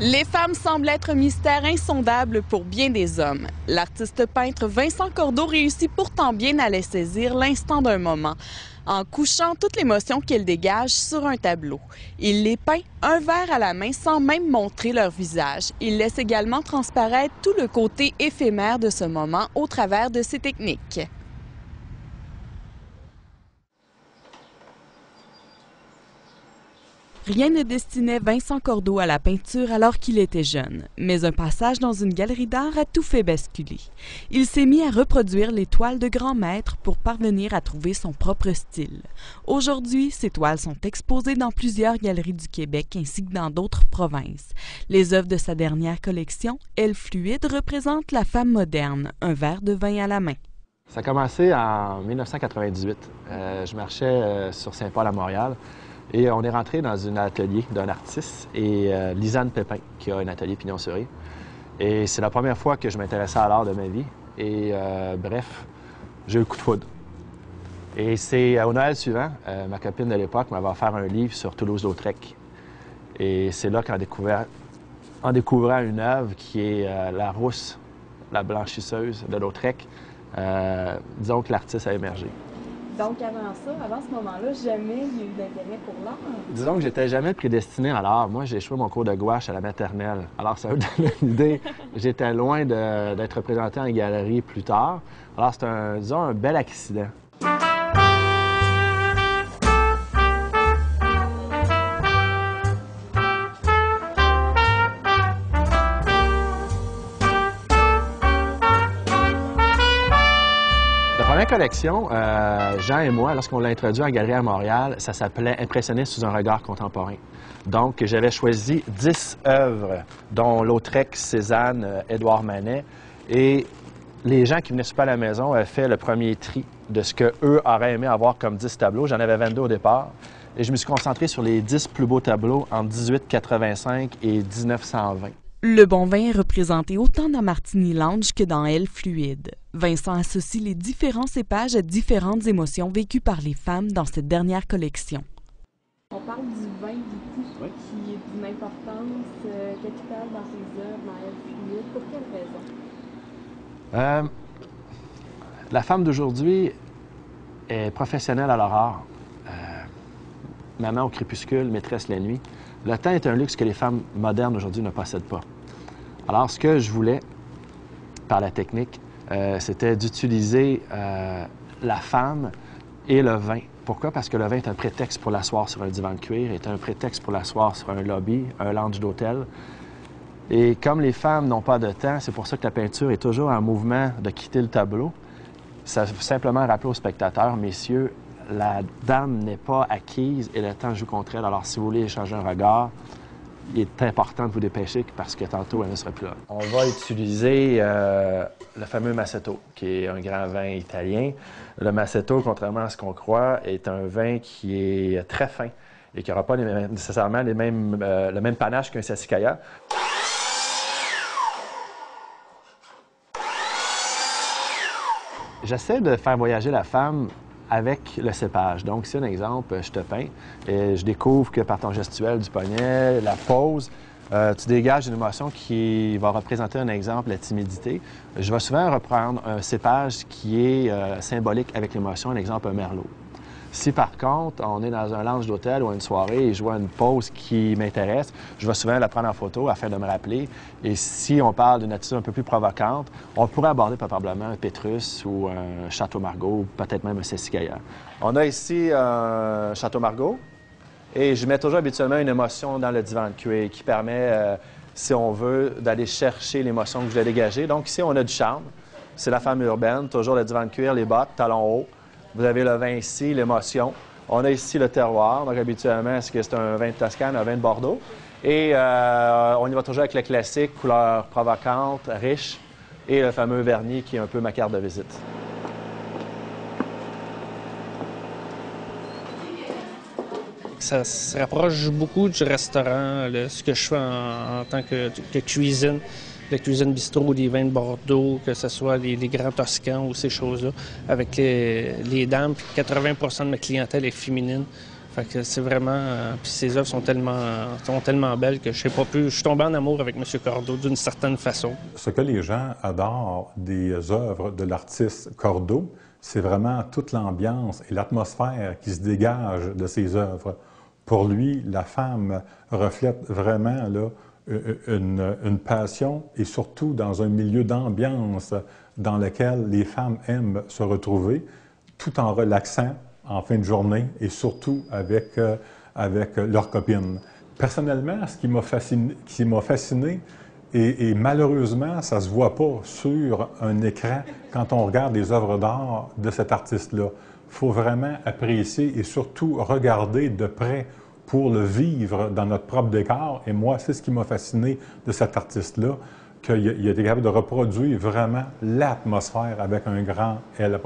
Les femmes semblent être un mystère insondable pour bien des hommes. L'artiste peintre Vincent Cordeau réussit pourtant bien à les saisir l'instant d'un moment, en couchant toute l'émotion qu'elles dégagent sur un tableau. Il les peint un verre à la main sans même montrer leur visage. Il laisse également transparaître tout le côté éphémère de ce moment au travers de ses techniques. Rien ne destinait Vincent Cordeau à la peinture alors qu'il était jeune, mais un passage dans une galerie d'art a tout fait basculer. Il s'est mis à reproduire les toiles de grands maîtres pour parvenir à trouver son propre style. Aujourd'hui, ces toiles sont exposées dans plusieurs galeries du Québec ainsi que dans d'autres provinces. Les œuvres de sa dernière collection, Elle fluide, représentent la femme moderne, un verre de vin à la main. Ça a commencé en 1998. Je marchais sur Saint-Paul à Montréal. Et on est rentré dans un atelier d'un artiste, et Lisanne Pépin, qui a un atelier Pignon-sur-Rue. Et c'est la première fois que je m'intéressais à l'art de ma vie. Et bref, j'ai eu le coup de foudre. Et c'est au Noël suivant, ma copine de l'époque m'avait offert un livre sur Toulouse-Lautrec. Et c'est là qu'en découvrant une œuvre qui est La Rousse, la blanchisseuse de Lautrec, disons que l'artiste a émergé. Donc avant ce moment-là, jamais il y a eu d'intérêt pour l'art? Disons que j'étais jamais prédestiné à l'art. Moi, j'ai échoué mon cours de gouache à la maternelle. Alors, ça vous donne une idée. J'étais loin d'être représenté en galerie plus tard. Alors, c'est un bel accident. La première collection, Jean et moi, lorsqu'on l'a introduit en galerie à Montréal, ça s'appelait « Impressionniste sous un regard contemporain ». Donc, j'avais choisi 10 œuvres, dont Lautrec, Cézanne, Édouard Manet. Et les gens qui venaient super à la maison avaient fait le premier tri de ce qu'eux auraient aimé avoir comme 10 tableaux. J'en avais 22 au départ. Et je me suis concentré sur les 10 plus beaux tableaux en 1885 et 1920. Le bon vin est représenté autant dans Martini Lounge que dans Elle fluide. Vincent associe les différents cépages à différentes émotions vécues par les femmes dans cette dernière collection. On parle du vin beaucoup, oui, qui est d'une importance capitale dans ses œuvres, dans Elle fluide. Pour quelle raison? La femme d'aujourd'hui est professionnelle à l'horreur. Maman au crépuscule, maîtresse la nuit. Le temps est un luxe que les femmes modernes aujourd'hui ne possèdent pas. Alors, ce que je voulais, par la technique, c'était d'utiliser la femme et le vin. Pourquoi? Parce que le vin est un prétexte pour l'asseoir sur un divan de cuir, est un prétexte pour l'asseoir sur un lobby, un lounge d'hôtel. Et comme les femmes n'ont pas de temps, c'est pour ça que la peinture est toujours en mouvement de quitter le tableau. Ça veut simplement rappeler aux spectateurs, messieurs, la dame n'est pas acquise et le temps joue contre elle. Alors, si vous voulez échanger un regard, il est important de vous dépêcher parce que tantôt, elle ne sera plus là. On va utiliser le fameux Massetto, qui est un grand vin italien. Le Massetto, contrairement à ce qu'on croit, est un vin qui est très fin et qui n'aura pas nécessairement le même panache qu'un Sassicaia. J'essaie de faire voyager la femme avec le cépage. Donc, c'est un exemple, je te peins et je découvre que par ton gestuel du poignet, la pose, tu dégages une émotion qui va représenter un exemple, la timidité. Je vais souvent reprendre un cépage qui est symbolique avec l'émotion, un exemple, un merlot. Si par contre, on est dans un lounge d'hôtel ou une soirée et je vois une pose qui m'intéresse, je vais souvent la prendre en photo afin de me rappeler. Et si on parle d'une attitude un peu plus provocante, on pourrait aborder probablement un Pétrus ou un Château Margaux, ou peut-être même un Sassicaia. On a ici un Château Margaux et je mets toujours habituellement une émotion dans le divan de cuir qui permet, si on veut, d'aller chercher l'émotion que je vais dégager. Donc ici, on a du charme. C'est la femme urbaine, toujours le divan de cuir, les bottes, talons hauts. Vous avez le vin ici, l'émotion. On a ici le terroir. Donc, habituellement, est-ce que c'est un vin de Toscane, un vin de Bordeaux? Et on y va toujours avec le classique, couleur provocante, riche, et le fameux vernis qui est un peu ma carte de visite. Ça se rapproche beaucoup du restaurant, ce que je fais en tant que cuisine. La cuisine bistrot, les vins de Bordeaux, que ce soit les grands Toscans ou ces choses-là, avec les dames. 80% de ma clientèle est féminine. Fait que c'est vraiment... puis ses œuvres sont tellement belles que je sais pas plus. Je suis tombé en amour avec M. Cordeau d'une certaine façon. Ce que les gens adorent des œuvres de l'artiste Cordeau, c'est vraiment toute l'ambiance et l'atmosphère qui se dégage de ses œuvres. Pour lui, la femme reflète vraiment là, une passion et surtout dans un milieu d'ambiance dans lequel les femmes aiment se retrouver, tout en relaxant en fin de journée et surtout avec leurs copines. Personnellement, ce qui m'a fasciné, et malheureusement, ça ne se voit pas sur un écran quand on regarde les œuvres d'art de cet artiste-là. Il faut vraiment apprécier et surtout regarder de près pour le vivre dans notre propre décor. Et moi, c'est ce qui m'a fasciné de cet artiste-là, qu'il a été capable de reproduire vraiment l'atmosphère avec un grand L'.